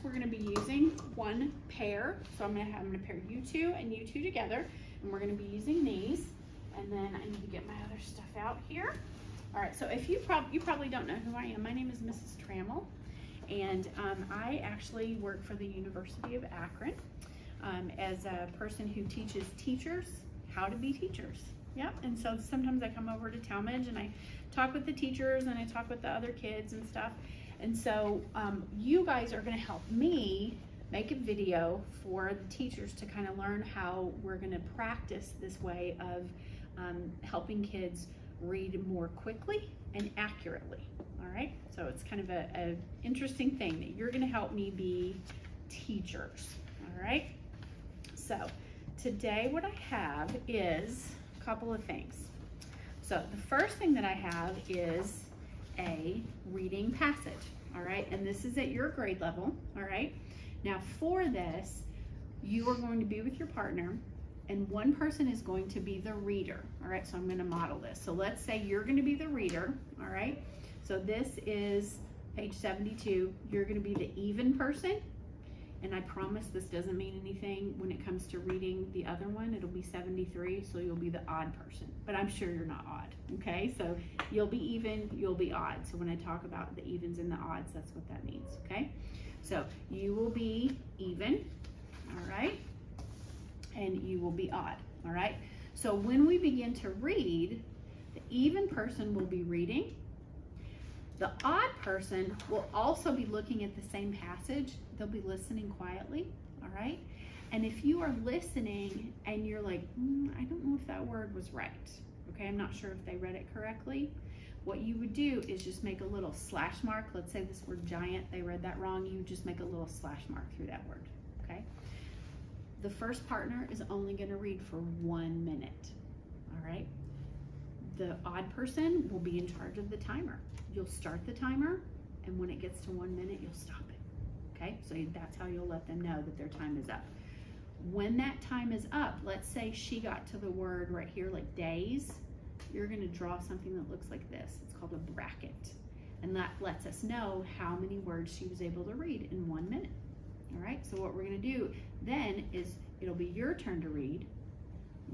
We're going to be using one pair. So I'm going to pair you two and you two together, and we're going to be using these. And then I need to get my other stuff out here. All right, so if you probably don't know who I am. My name is Mrs. Trammell, and I actually work for the University of Akron as a person who teaches teachers how to be teachers. Yep, and so sometimes I come over to Talmadge and I talk with the teachers and I talk with the other kids and stuff. And so you guys are going to help me make a video for the teachers to kind of learn how we're going to practice this way of helping kids read more quickly and accurately. All right, so it's kind of a interesting thing that you're going to help me be teachers. All right, so today what I have is a couple of things. So the first thing that I have is a reading passage, all right? And this is at your grade level, all right? Now for this, you are going to be with your partner, and one person is going to be the reader, all right? So I'm gonna model this. So let's say you're gonna be the reader, all right? So this is page 72. You're gonna be the even person, and I promise this doesn't mean anything when it comes to reading the other one. It'll be 73, so you'll be the odd person. But I'm sure you're not odd, okay? So you'll be even, you'll be odd. So when I talk about the evens and the odds, that's what that means, okay? So you will be even, all right? And you will be odd, all right? So when we begin to read, the even person will be reading. The odd person will also be looking at the same passage. They'll be listening quietly, all right? And if you are listening and you're like, I don't know if that word was right, okay? I'm not sure if they read it correctly. What you would do is just make a little slash mark. Let's say this word giant, they read that wrong. You just make a little slash mark through that word, okay? The first partner is only gonna read for 1 minute, all right? The odd person will be in charge of the timer. You'll start the timer, and when it gets to 1 minute, you'll stop it, okay? So that's how you'll let them know that their time is up. When that time is up, let's say she got to the word right here, like days, you're gonna draw something that looks like this. It's called a bracket, and that lets us know how many words she was able to read in 1 minute, all right? So what we're gonna do then is it'll be your turn to read,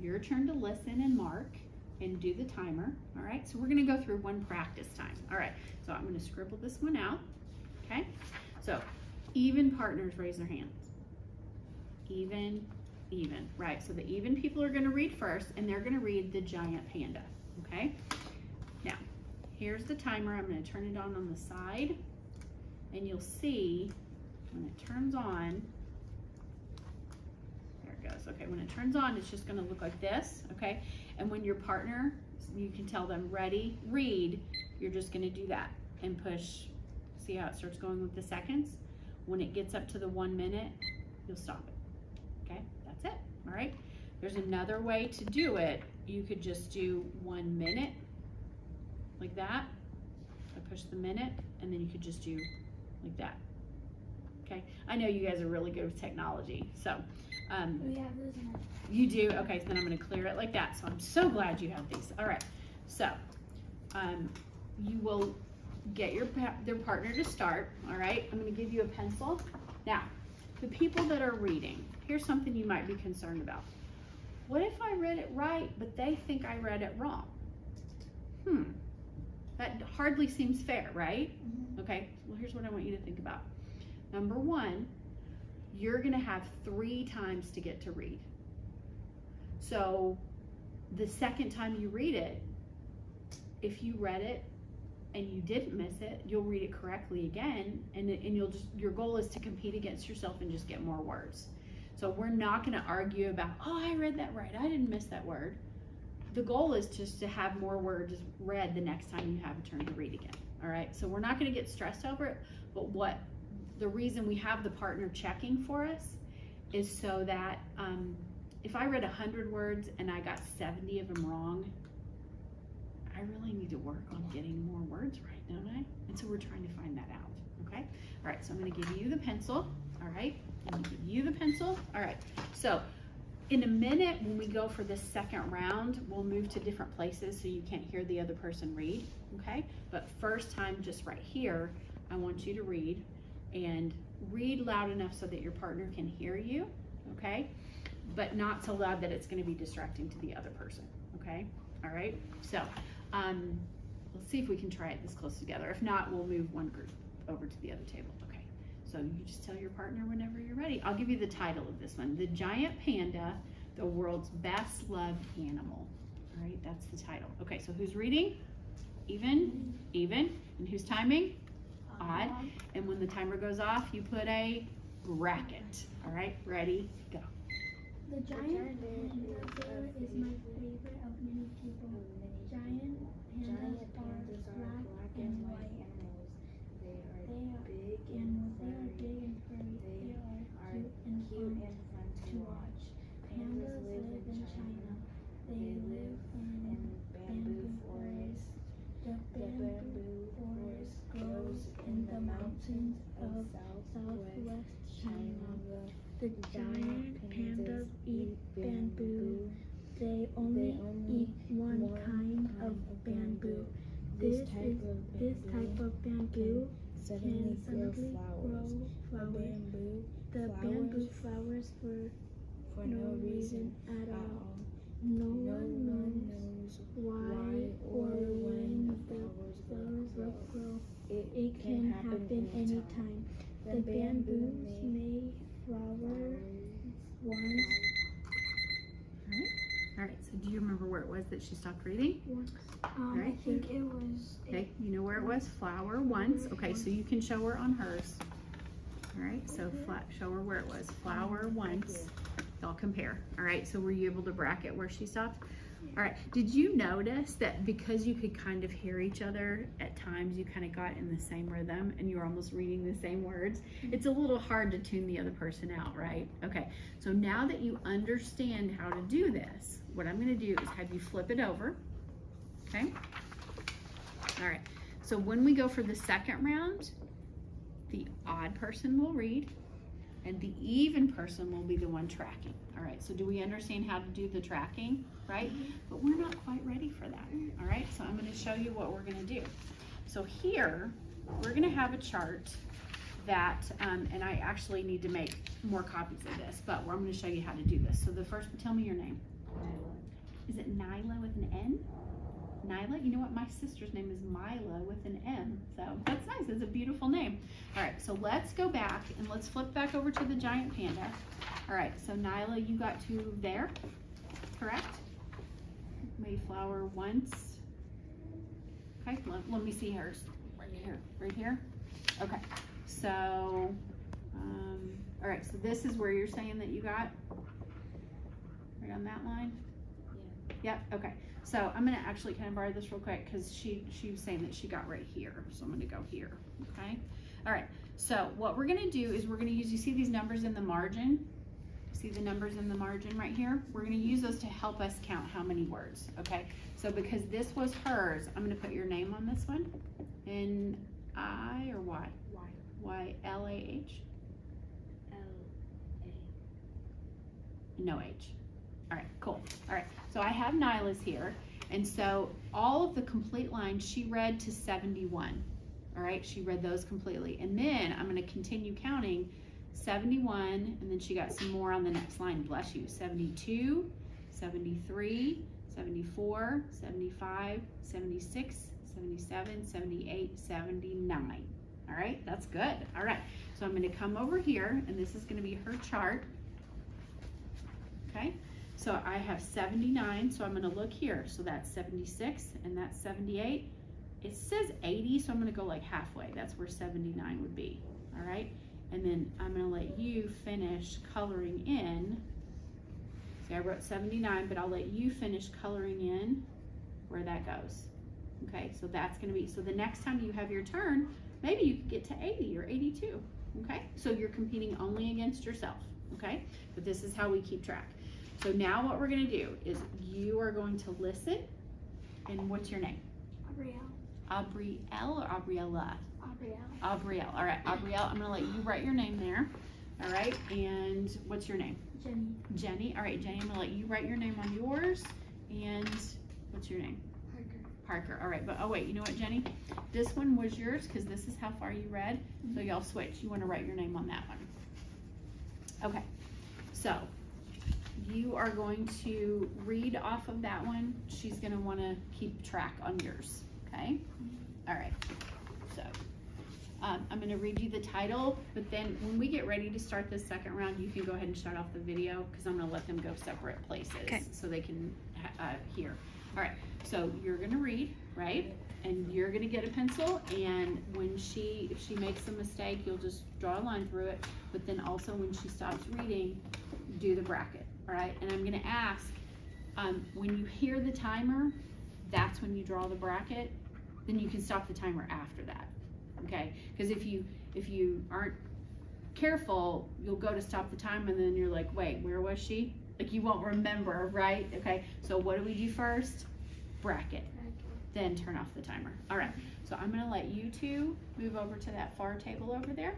your turn to listen and mark, and do the timer, all right? So we're gonna go through one practice time. All right, so I'm gonna scribble this one out, okay? So even partners raise their hands. Even, right? So the even people are gonna read first, and they're gonna read the giant panda, okay? Now, here's the timer. I'm gonna turn it on the side, and you'll see when it turns on, there it goes. Okay, when it turns on, it's just gonna look like this, okay? And when your partner, you can tell them ready, read, you're just gonna do that and push. See how it starts going with the seconds? When it gets up to the 1 minute, you'll stop it, okay? That's it, all right? There's another way to do it. You could just do 1 minute, like that. I push the minute, and then you could just do like that, okay? I know you guys are really good with technology, so. We have those in our... You do? Okay, so then I'm gonna clear it like that. So I'm so glad you have these. All right, so you will get their partner to start, all right? I'm gonna give you a pencil. Now, the people that are reading, here's something you might be concerned about. What if I read it right, but they think I read it wrong? That hardly seems fair, right? Mm-hmm. Okay, well, here's what I want you to think about. Number one, you're gonna have 3 times to get to read. So the second time you read it, if you read it and you didn't miss it, you'll read it correctly again, and your goal is to compete against yourself and just get more words. So we're not gonna argue about, oh, I read that right, I didn't miss that word. The goal is just to have more words read the next time you have a turn to read again, all right? So we're not gonna get stressed over it, but the reason we have the partner checking for us is so that if I read 100 words and I got 70 of them wrong, I really need to work on getting more words right, don't I? And so we're trying to find that out, okay? All right, so I'm gonna give you the pencil, all right? I'm gonna give you the pencil, all right. So in a minute, when we go for this second round, we'll move to different places so you can't hear the other person read, okay? But first time, just right here, I want you to read, and read loud enough so that your partner can hear you, okay? But not so loud that it's gonna be distracting to the other person, okay? All right, so let's see if we can try it this close together. If not, we'll move one group over to the other table, okay? So you just tell your partner whenever you're ready. I'll give you the title of this one. The Giant Panda, the World's Best Loved Animal. All right, that's the title. Okay, so who's reading? Even. And who's timing? Odd. And when the timer goes off, you put a bracket. All right, ready, go. The giant panda is my favorite of many people. Giant pandas are black and white. They are big and furry. They are cute and fun to watch. Pandas live in China. They live in bamboo forests. The bamboo forest grows in the mountains of southwest China. The giant pandas eat bamboo. They only eat one kind of bamboo. This type of bamboo can suddenly grow flowers. The bamboo flowers for no reason at all. No one knows why or when the flowers will grow. It can happen anytime. The bamboos may flower once. All right, so do you remember where it was that she stopped reading? I think it was. Okay, you know where it was? Flower once. Okay, so you can show her on hers. All right, so show her where it was. Flower once. They'll compare. All right, so were you able to bracket where she stopped? All right, did you notice that because you could kind of hear each other at times, you kind of got in the same rhythm and you were almost reading the same words? It's a little hard to tune the other person out, right? Okay, so now that you understand how to do this, what I'm gonna do is have you flip it over, okay? All right, so when we go for the second round, the odd person will read and the even person will be the one tracking. All right, so do we understand how to do the tracking, right? But we're not quite ready for that, all right? So I'm gonna show you what we're gonna do. So here, we're gonna have a chart that, and I actually need to make more copies of this, but I'm gonna show you how to do this. So the first, tell me your name. Is it Nyla with an N? Nyla? You know what? My sister's name is Mila with an M. So that's nice. It's a beautiful name. All right, so let's go back and let's flip back over to the giant panda. All right, so Nyla, you got to there, correct? Mayflower once. Okay, let me see hers. Right here. Okay, so, all right, so this is where you're saying that you got, right on that line? Yeah. Yep, okay. So I'm gonna actually, can I borrow this real quick? Because she was saying that she got right here. So I'm gonna go here, okay? All right, so what we're gonna do is we're gonna use, you see these numbers in the margin? See the numbers in the margin right here? We're gonna use those to help us count how many words, okay? So because this was hers, I'm gonna put your name on this one. N-I or Y? Y. Y-L-A-H? L-A. No H. All right, cool. All right, so I have Nyla's here. And so all of the complete lines, she read to 71. All right, she read those completely. And then I'm gonna continue counting 71, and then she got some more on the next line, bless you. 72, 73, 74, 75, 76, 77, 78, 79. All right, that's good. All right, so I'm gonna come over here, and this is gonna be her chart. Okay, so I have 79, so I'm gonna look here. So that's 76, and that's 78. It says 80, so I'm gonna go like halfway. That's where 79 would be, all right? And then I'm gonna let you finish coloring in. See, I wrote 79, but I'll let you finish coloring in where that goes. Okay, so that's gonna be, so the next time you have your turn, maybe you could get to 80 or 82, okay? So you're competing only against yourself, okay? But this is how we keep track. So now what we're gonna do is you are going to listen, and what's your name? Abrielle. Abrielle or Abriella? Abrielle. Abrielle. All right, Abrielle, I'm gonna let you write your name there. All right, and what's your name? Jenny. Jenny. All right, Jenny, I'm gonna let you write your name on yours. And what's your name? Parker. Parker. All right, but oh wait, you know what, Jenny? This one was yours because this is how far you read. So y'all switch. You want to write your name on that one. Okay, so you are going to read off of that one. She's going to want to keep track on yours. Okay. All right. So I'm going to read you the title, but then when we get ready to start this second round, you can go ahead and shut off the video because I'm going to let them go separate places so they can hear. All right, so you're going to read, right? And you're going to get a pencil, and when if she makes a mistake, you'll just draw a line through it, but then also when she stops reading, do the bracket, all right? And I'm going to ask, when you hear the timer, that's when you draw the bracket, then you can stop the timer after that. Okay, because if you aren't careful, you'll go to stop the time and then you're like, wait, where was she? Like you won't remember, right? Okay, so what do we do first? Bracket, then turn off the timer. All right, so I'm gonna let you two move over to that far table over there.